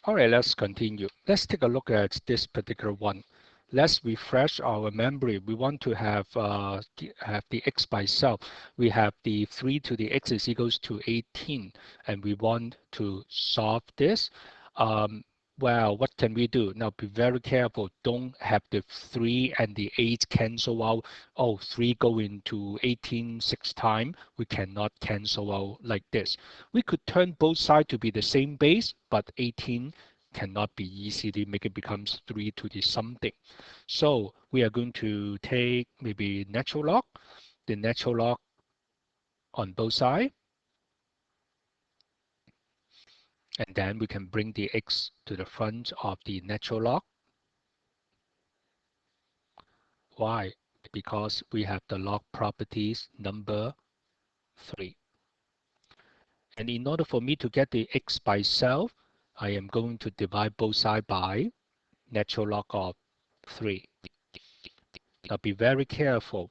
All right, let's continue. Let's take a look at this particular one. Let's refresh our memory. We want to have the x by itself. We have the 3 to the x is equals to 18, and we want to solve this. Well, what can we do? Now, be very careful. Don't have the 3 and the 8 cancel out. Oh, 3 go into 18 6 times. We cannot cancel out like this. We could turn both sides to be the same base, but 18 cannot be easily make it becomes 3 to the something. So we are going to take maybe natural log, the natural log on both sides. And then we can bring the x to the front of the natural log. Why? Because we have the log properties number 3. And in order for me to get the x by itself, I am going to divide both sides by natural log of 3. Now be very careful.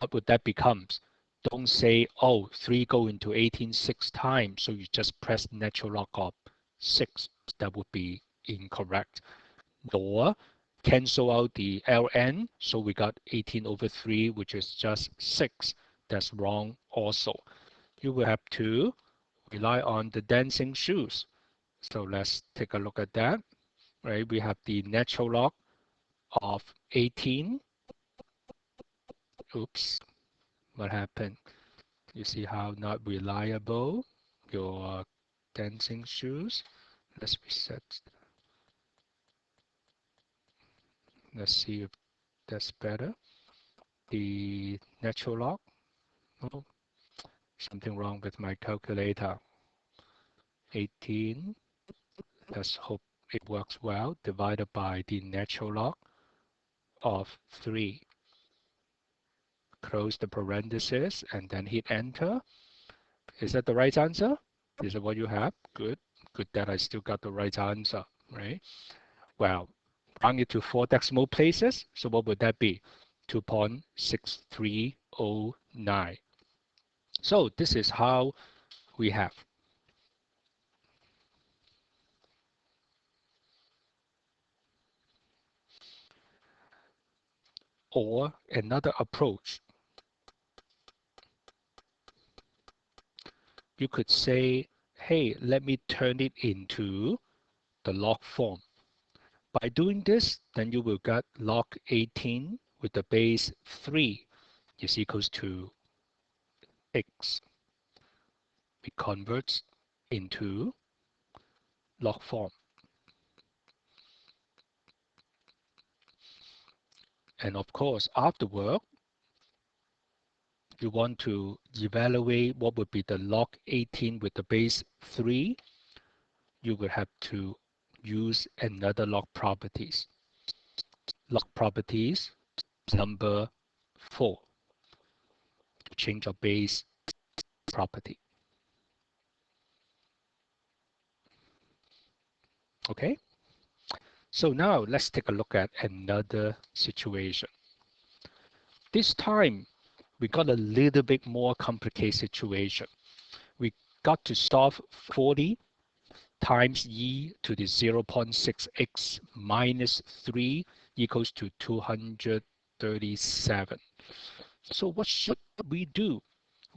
What would that become? Don't say, oh, 3 go into 18 6 times, so you just press natural log of 6. That would be incorrect. Nor cancel out the ln, so we got 18 over 3, which is just 6. That's wrong also. You will have to rely on the dancing shoes. So let's take a look at that. Right? We have the natural log of 18. Oops, what happened? You see how not reliable your dancing shoes? Let's reset. Let's see if that's better. The natural log. Oh, something wrong with my calculator. 18. Let's hope it works well. Divided by the natural log of 3. Close the parenthesis and then hit enter. Is that the right answer? Is that what you have? Good. Good that I still got the right answer, right? Well, round it to 4 decimal places. So what would that be? 2.6309. So this is how we have. Or another approach. You could say, hey, let me turn it into the log form. By doing this, then you will get log 18 with the base 3 is equals to x. It converts into log form. And of course, afterward, you want to evaluate what would be the log 18 with the base 3. You will have to use another log properties. Log properties number 4 to change your base property. Okay? So now let's take a look at another situation. This time, we got a little bit more complicated situation. We got to solve 40 times e to the 0.6x minus 3 equals to 237. So what should we do?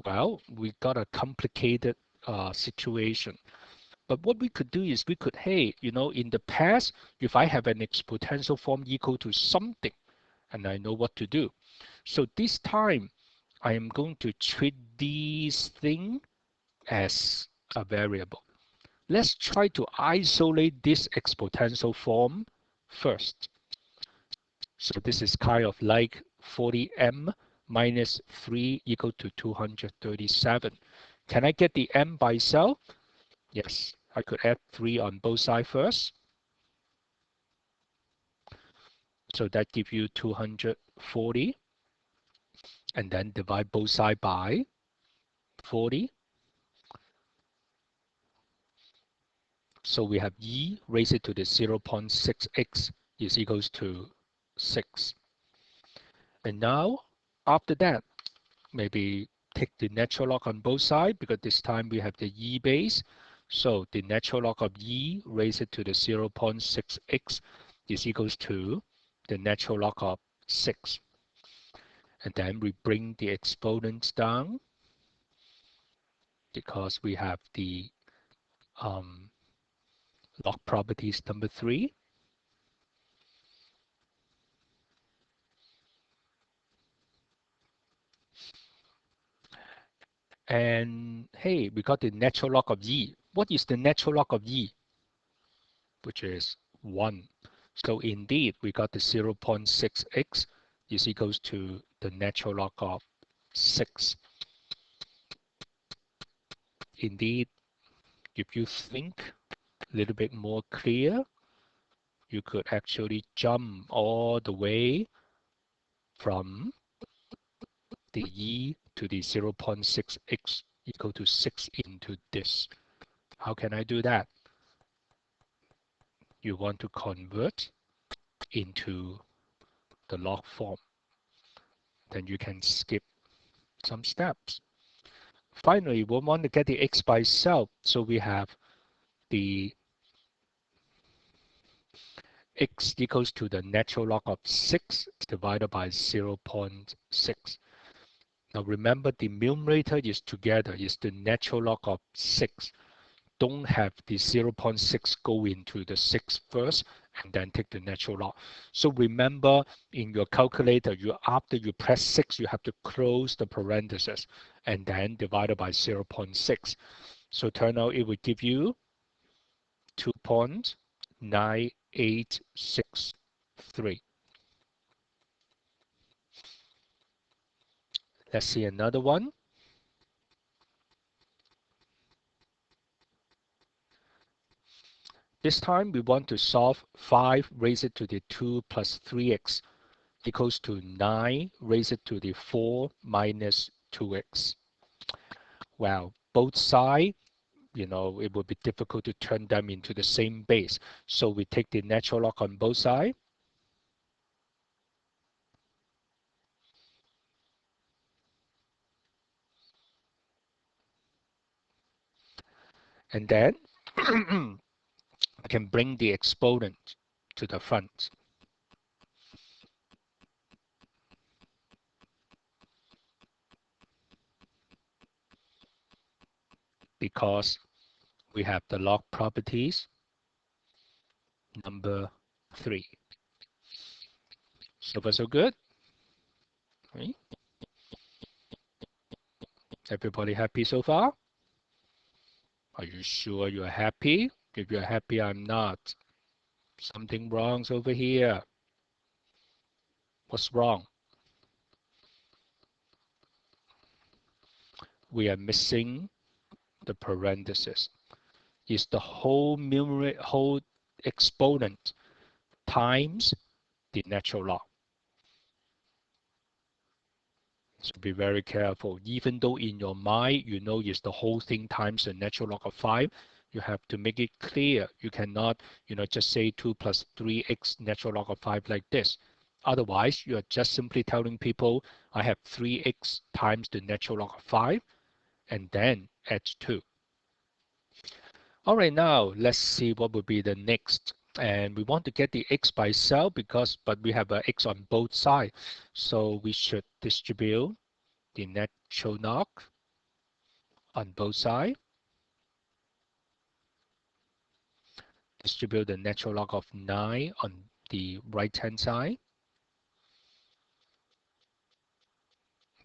Well, we got a complicated situation. But what we could do is we could, hey, in the past, if I have an exponential form equal to something, and I know what to do. So this time, I am going to treat this thing as a variable. Let's try to isolate this exponential form first. So this is kind of like 40m minus 3 equal to 237. Can I get the m by itself? Yes, I could add 3 on both sides first. So that gives you 240. And then divide both sides by 40. So we have e raised to the 0.6x is equals to 6. And now, after that, maybe take the natural log on both sides because this time we have the e base. So the natural log of e raised to the 0.6x is equals to the natural log of 6. And then we bring the exponents down because we have the log properties number 3. And hey, we got the natural log of e. What is the natural log of e? Which is 1. So indeed, we got the 0.6x is equals to the natural log of 6. Indeed, if you think a little bit more clear, you could actually jump all the way from the e to the 0.6x equal to 6 into this. How can I do that? You want to convert into the log form. Then you can skip some steps. Finally, we want to get the x by itself. So we have the x equals to the natural log of 6 divided by 0.6. Now remember, the numerator is together, is the natural log of 6. Don't have the 0.6 go into the 6 first and then take the natural log. So remember, in your calculator, after you press 6, you have to close the parentheses and then divide by 0.6. So turn out it will give you 2.9863. Let's see another one. This time we want to solve 5 raised to the 2 plus 3x equals to 9 raised to the 4 minus 2x. Well, both sides, it would be difficult to turn them into the same base. So we take the natural log on both sides. And then I can bring the exponent to the front. Because we have the log properties number 3. So far so good. Right? Everybody happy so far? Are you sure you're happy? If you're happy, I'm not. Something wrong's over here. What's wrong? We are missing the parenthesis. It's the whole exponent times the natural log. So be very careful. Even though in your mind you know it's the whole thing times the natural log of 5, you have to make it clear. You cannot, just say 2 plus 3x natural log of 5 like this. Otherwise, you are just simply telling people, I have 3x times the natural log of 5, and then add 2. All right, now let's see what would be the next. And we want to get the x by itself but we have an x on both sides. So we should distribute the natural log on both sides. Distribute the natural log of 9 on the right-hand side.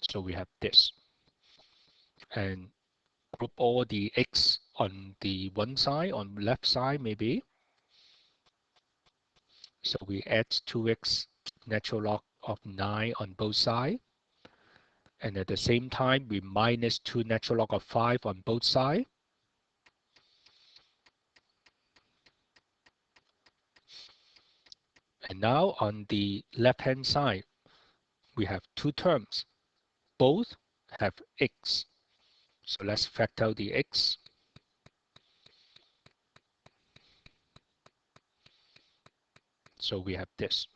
So we have this. And group all the x on the one side, on the left side maybe. So we add 2x natural log of 9 on both sides. And at the same time, we minus 2 natural log of 5 on both sides. And now on the left-hand side, we have two terms. Both have x. So let's factor out the x. So we have this.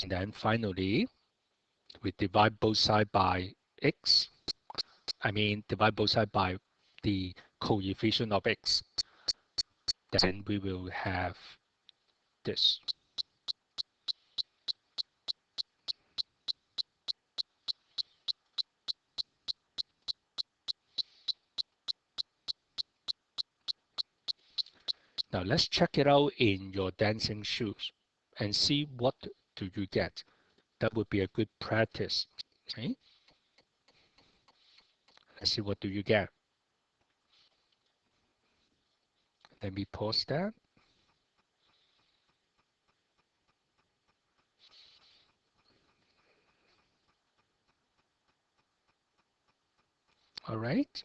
And then finally, We divide both sides by x. I mean, divide both sides by the coefficient of x. Then we will have this. Now let's check it out in your dancing shoes and see what do you get. That would be a good practice. Okay? Let's see what do you get. Let me pause that. All right.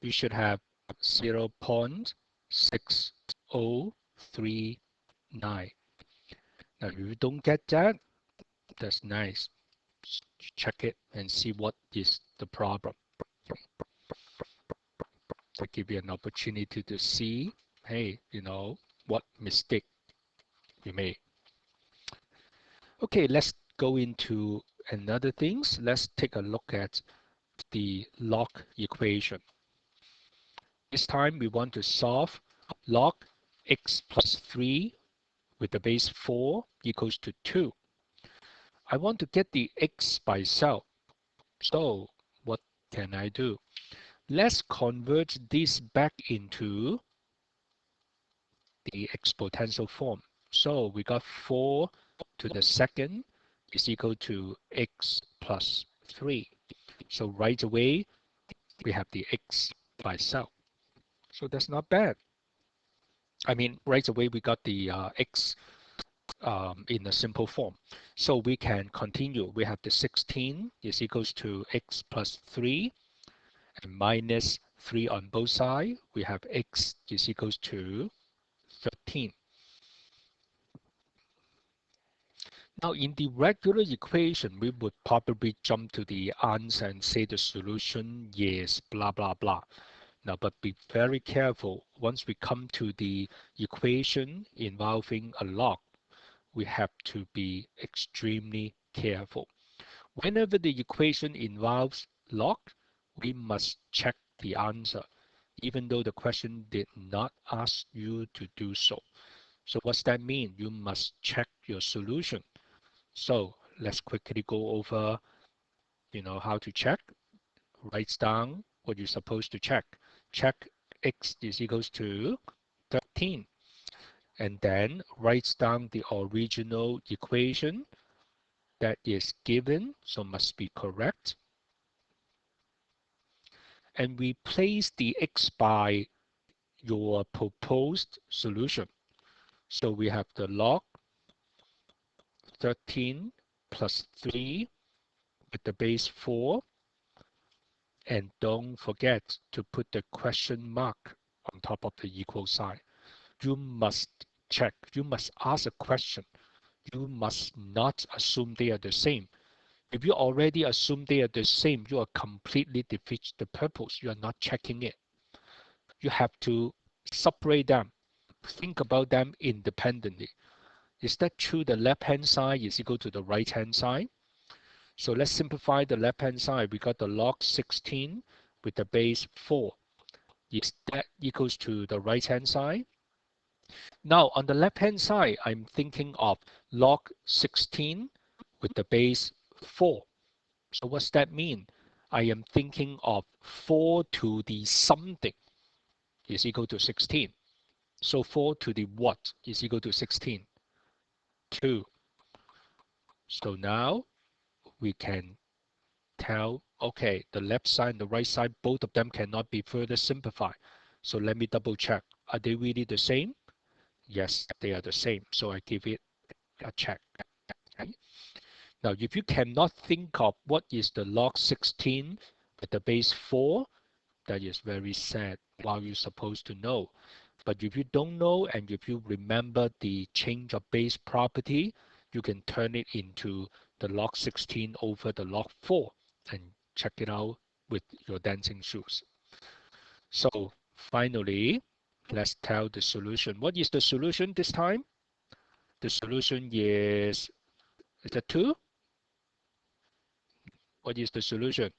You should have 0.6039. Now if you don't get that, that's nice. Check it and see what is the problem. To give you an opportunity to see, hey, what mistake you made. Okay, let's go into another things. Let's take a look at the log equation. This time we want to solve log x plus 3 with the base 4 equals to 2. I want to get the x by itself. So what can I do? Let's convert this back into the exponential form. So we got 4 to the second is equal to x plus 3. So right away, we have the x by itself. So that's not bad. I mean, right away, we got the x in a simple form. So we can continue. We have the 16 is equals to x plus 3 and minus 3 on both sides. We have x is equals to 13. Now in the regular equation, we would probably jump to the answer and say the solution is blah, blah, blah. Now, but be very careful. Once we come to the equation involving a log, we have to be extremely careful. Whenever the equation involves log, we must check the answer, even though the question did not ask you to do so. So what's that mean? You must check your solution. So let's quickly go over, how to check. Write down what you're supposed to check. Check x is equals to 13. And then write down the original equation that is given, so must be correct. And replace the x by your proposed solution. So we have the log 13 plus 3 with the base 4. And don't forget to put the question mark on top of the equal sign. You must check. You must ask a question. You must not assume they are the same. If you already assume they are the same, you are completely defeat the purpose. You are not checking it. You have to separate them. Think about them independently. Is that true? The left-hand side is equal to the right-hand side. So let's simplify the left-hand side. We got the log 16 with the base 4. Is that equals to the right-hand side? Now, on the left-hand side, I'm thinking of log 16 with the base 4. So what's that mean? I am thinking of 4 to the something is equal to 16. So 4 to the what is equal to 16? 2. So now we can tell, okay, the left side and the right side, both of them cannot be further simplified. So let me double check. Are they really the same? Yes, they are the same. So I give it a check. Okay. Now, if you cannot think of what is the log 16 with the base 4, that is very sad. While you're supposed to know. But if you don't know and if you remember the change of base property, you can turn it into the log 16 over the log 4 and check it out with your dancing shoes. So finally, let's tell the solution. What is the solution this time? The solution is it 2? What is the solution?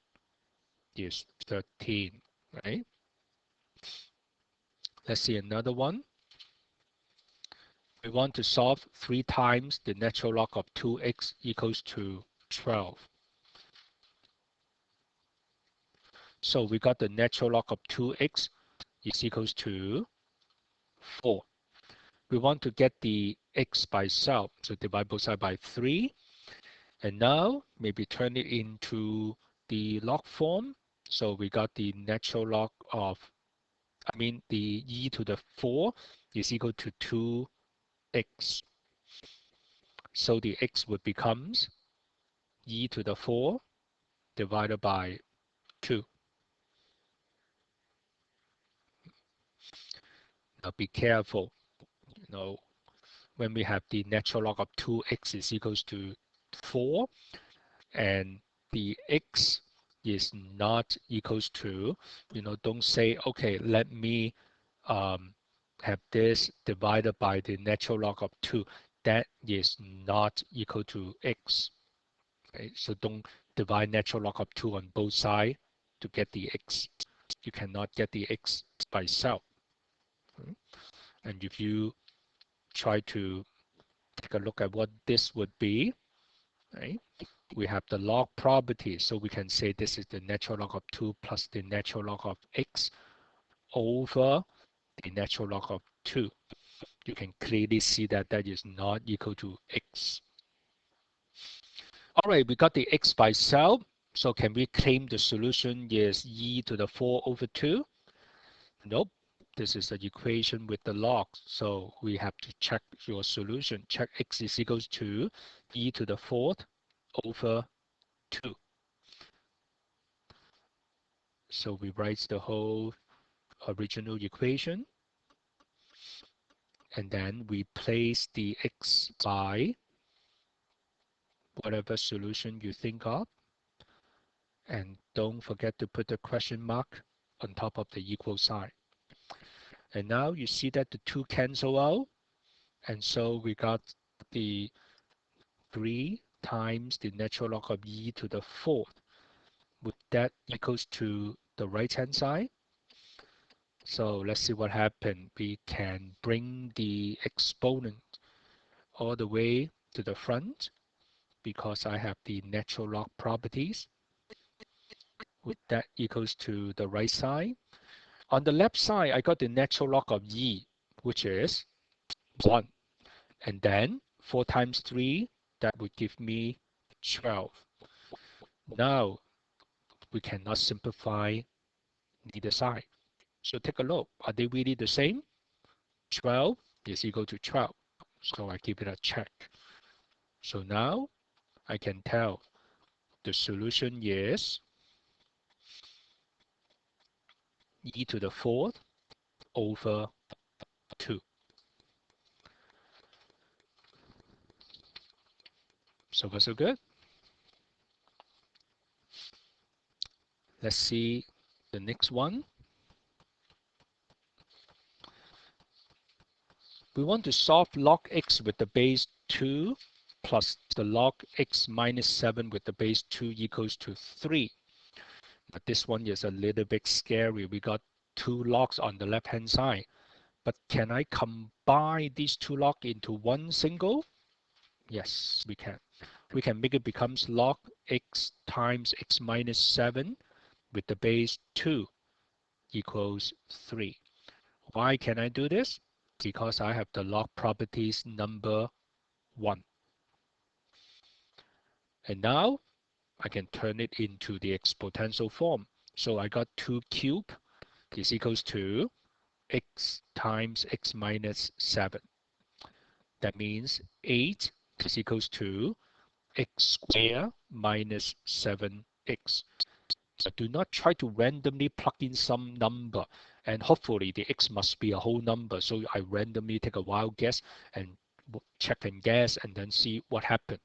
Is 13, right? Let's see another one. We want to solve 3 times the natural log of 2x equals to 12. So we got the natural log of 2x is equals to 4. We want to get the x by itself, so divide both sides by 3. And now maybe turn it into the log form. So we got the natural log of, the e to the 4 is equal to 2x. So the x would becomes e to the 4 divided by 2. Now be careful, when we have the natural log of 2x is equals to 4 and the x is not equals to, don't say, okay, let me have this divided by the natural log of 2. That is not equal to x. Okay? So don't divide natural log of 2 on both sides to get the x. You cannot get the x by itself. Okay? And if you try to take a look at what this would be, right? We have the log property, so we can say this is the natural log of 2 plus the natural log of x over the natural log of 2. You can clearly see that that is not equal to x. All right, we got the x by itself. So can we claim the solution is e to the 4 over 2? Nope. This is the equation with the logs. So we have to check your solution. Check x is equals to e to the 4th over 2. So we write the whole original equation. And then we place the x by whatever solution you think of. And don't forget to put the question mark on top of the equal sign. And now you see that the 2 cancel out. And so we got the 3 times the natural log of e to the 4th. Would that equals to the right-hand side? So let's see what happened. We can bring the exponent all the way to the front because I have the natural log properties. Would that equals to the right side? On the left side, I got the natural log of e, which is 1. And then 4 times 3, that would give me 12. Now, we cannot simplify neither side. So take a look. Are they really the same? 12 is equal to 12. So I give it a check. So now I can tell the solution is e to the 4th over 2. So far so good. Let's see the next one. We want to solve log x with the base 2 plus the log x minus 7 with the base 2 equals to 3. But this one is a little bit scary. We got 2 logs on the left hand side. But can I combine these 2 logs into one single? Yes, we can. We can make it becomes log x times x minus 7 with the base 2 equals 3. Why can I do this? Because I have the log properties number 1. And now I can turn it into the exponential form. So I got 2 cubed is equals to x times x minus 7. That means 8 is equals to x squared minus 7x. So do not try to randomly plug in some number, and hopefully the x must be a whole number. So I randomly take a wild guess and check and guess and then see what happened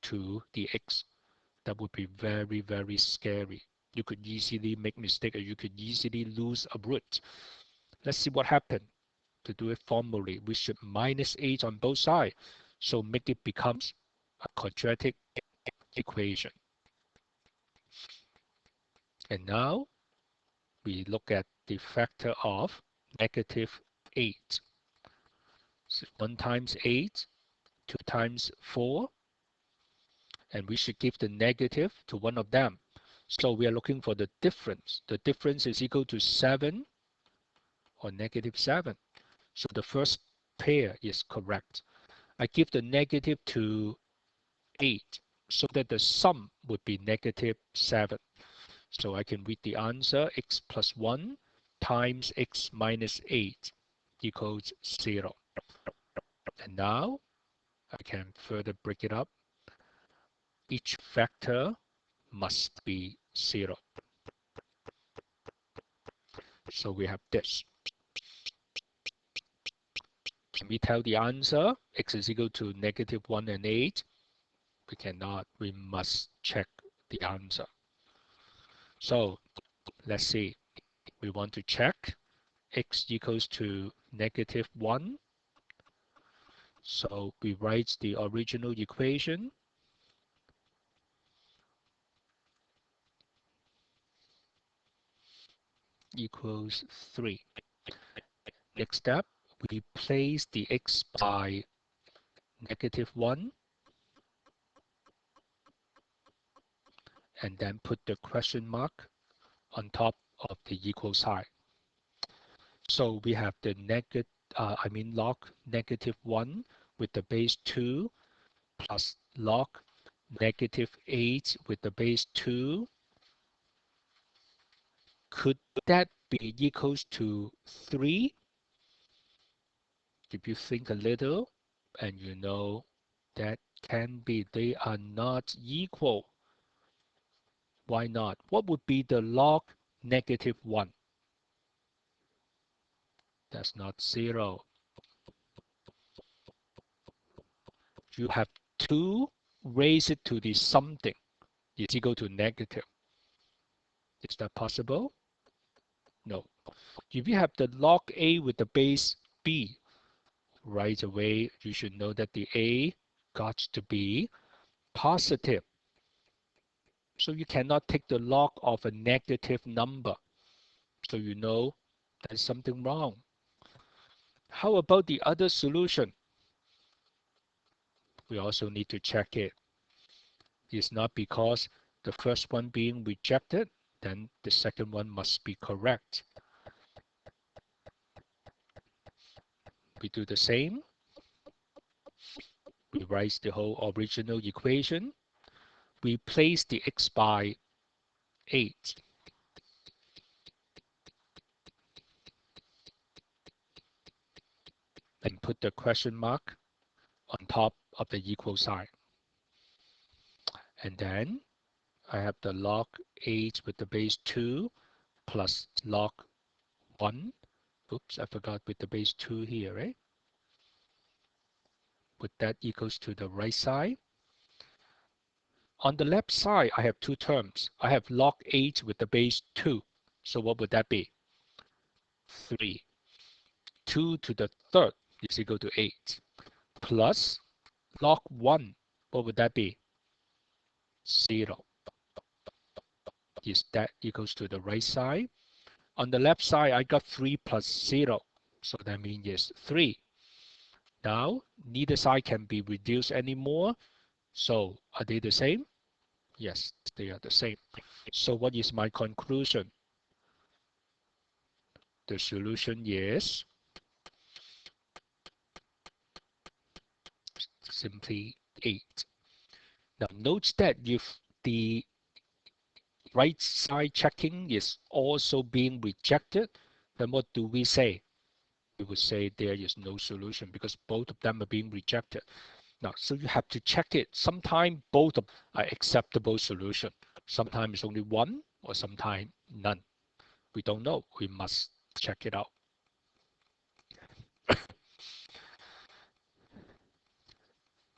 to the x. That would be very, very scary. You could easily make mistake or you could easily lose a root. Let's see what happened. To do it formally, we should minus 8 on both sides. So make it becomes a quadratic equation. And now we look at the factor of negative 8. So 1 times 8, 2 times 4, and we should give the negative to one of them. So we are looking for the difference. The difference is equal to 7 or negative 7. So the first pair is correct. I give the negative to 8 so that the sum would be negative 7. So I can read the answer, x plus 1 times x minus 8 equals 0. And now I can further break it up. Each factor must be 0. So we have this. Can we tell the answer? X is equal to negative 1 and 8. We cannot. We must check the answer. So let's see. We want to check x equals to negative 1. So we write the original equation equals 3. Next step, we place the x by negative 1 and then put the question mark on top of the equal sign. So we have the log negative 1 with the base 2 plus log negative 8 with the base 2. Could that be equals to 3? If you think a little, and you know that can be, they are not equal. Why not? What would be the log negative 1? That's not 0. You have to raise it to the something is equal to negative. Is that possible? No. If you have the log A with the base B, right away you should know that the A got to be positive. So you cannot take the log of a negative number. So you know there's something wrong. How about the other solution? We also need to check it. It's not because the first one being rejected, then the second one must be correct. We do the same. We write the whole original equation. We place the x by 8. And put the question mark on top of the equal sign. And then I have the log 8 with the base 2 plus log 1. Oops, I forgot with the base 2 here, right? Put that equals to the right side. On the left side, I have two terms. I have log 8 with the base 2. So what would that be? 3. 2 to the third is equal to 8. Plus log 1, what would that be? 0. Is that equals to the right side? On the left side, I got 3 plus 0. So that means yes, 3. Now, neither side can be reduced anymore. So are they the same? Yes, they are the same. So what is my conclusion? The solution is simply 8. Now note that if the right side checking is also being rejected, then what do we say? We would say there is no solution because both of them are being rejected. Now, so you have to check it. Sometimes both of them are acceptable solution. Sometimes it's only one or sometimes none. We don't know. We must check it out.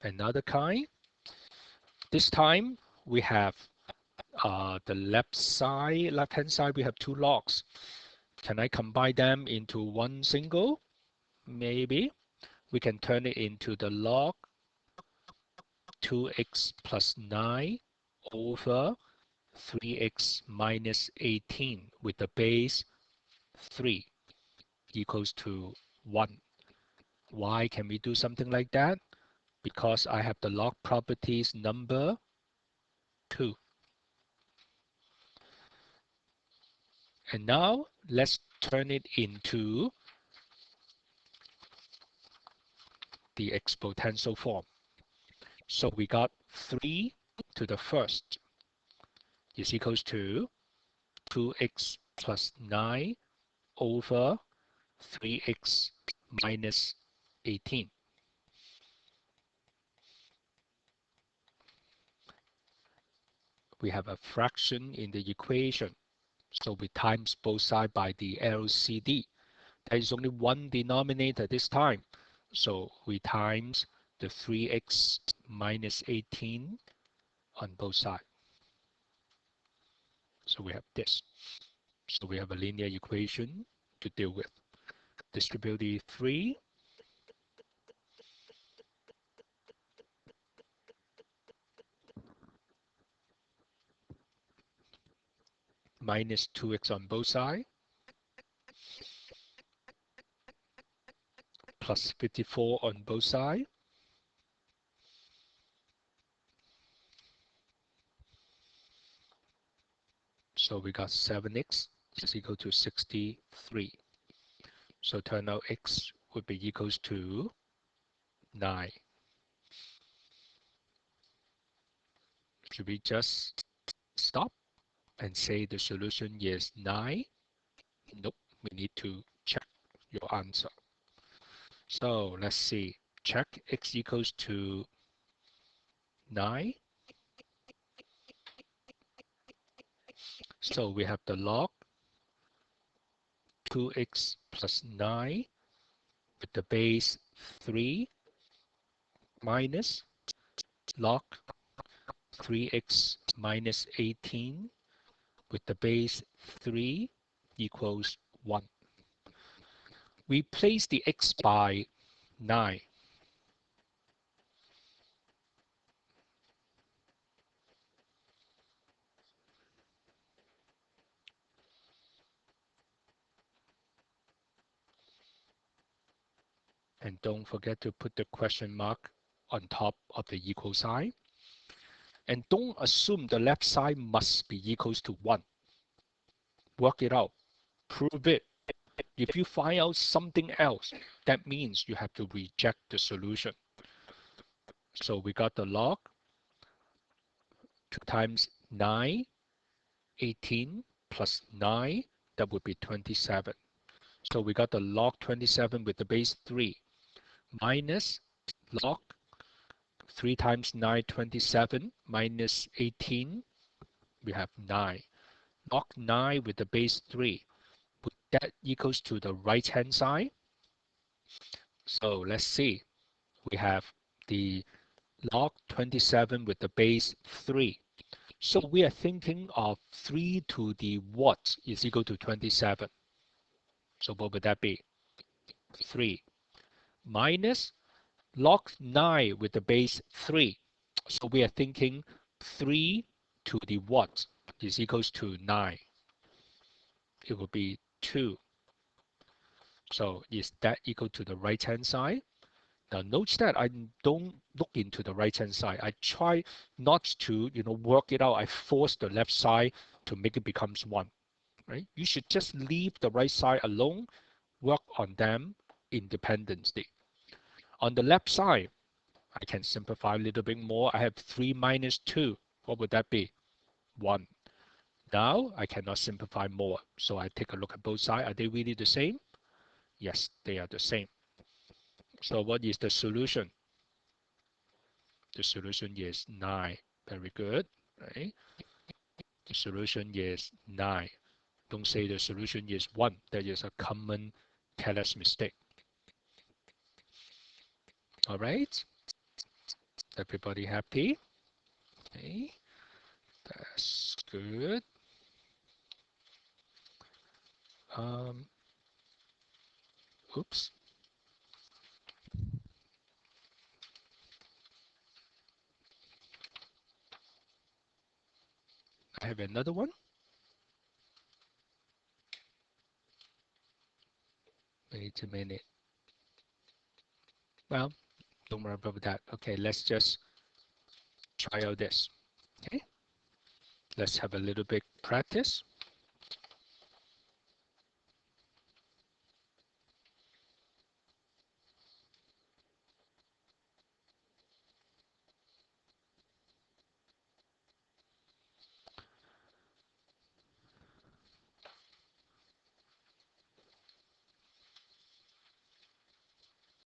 Another kind. This time we have the left-hand side, we have two logs. Can I combine them into one single? Maybe. We can turn it into the log 2x plus 9 over 3x minus 18 with the base 3 equals to 1. Why can we do something like that? Because I have the log properties number 2. And now let's turn it into the exponential form. So we got 3 to the first is equals to 2x plus 9 over 3x minus 18. We have a fraction in the equation. So we times both sides by the LCD. There is only one denominator this time. So we times the 3x minus 18 on both sides. So we have this. So we have a linear equation to deal with. Distribute the 3 minus 2x on both sides plus 54 on both sides. So we got 7x is equal to 63. So turn out x would be equals to 9. Should we just stop and say the solution is 9? Nope, we need to check your answer. So let's see. Check x equals to 9. So we have the log 2x plus 9 with the base 3 minus log 3x minus 18 with the base 3 equals 1. We place the x by 9. And don't forget to put the question mark on top of the equal sign. And don't assume the left side must be equals to 1. Work it out. Prove it. If you find out something else, that means you have to reject the solution. So we got the log 2 times 9, 18 plus 9, that would be 27. So we got the log 27 with the base 3 minus log 3 times 9, 27 minus 18, we have 9. Log 9 with the base 3, that equals to the right hand side. So let's see. We have the log 27 with the base 3. So we are thinking of 3 to the what is equal to 27. So what would that be? 3 minus log 9 with the base 3. So we are thinking 3 to the what is equals to 9. It will be 2. So is that equal to the right hand side? Now notice that I don't look into the right hand side. I try not to, work it out. I force the left side to make it becomes 1. Right? You should just leave the right side alone, work on them independently. On the left side, I can simplify a little bit more. I have 3 minus 2. What would that be? 1. Now I cannot simplify more. So I take a look at both sides. Are they really the same? Yes, they are the same. So what is the solution? The solution is 9. Very good. Right? The solution is 9. Don't say the solution is 1. That is a common careless mistake. All right. Everybody happy? Okay. That's good. Oops. I have another one. Wait a minute. Well, don't worry about that. Okay, let's just try out this. Okay, let's have a little bit practice.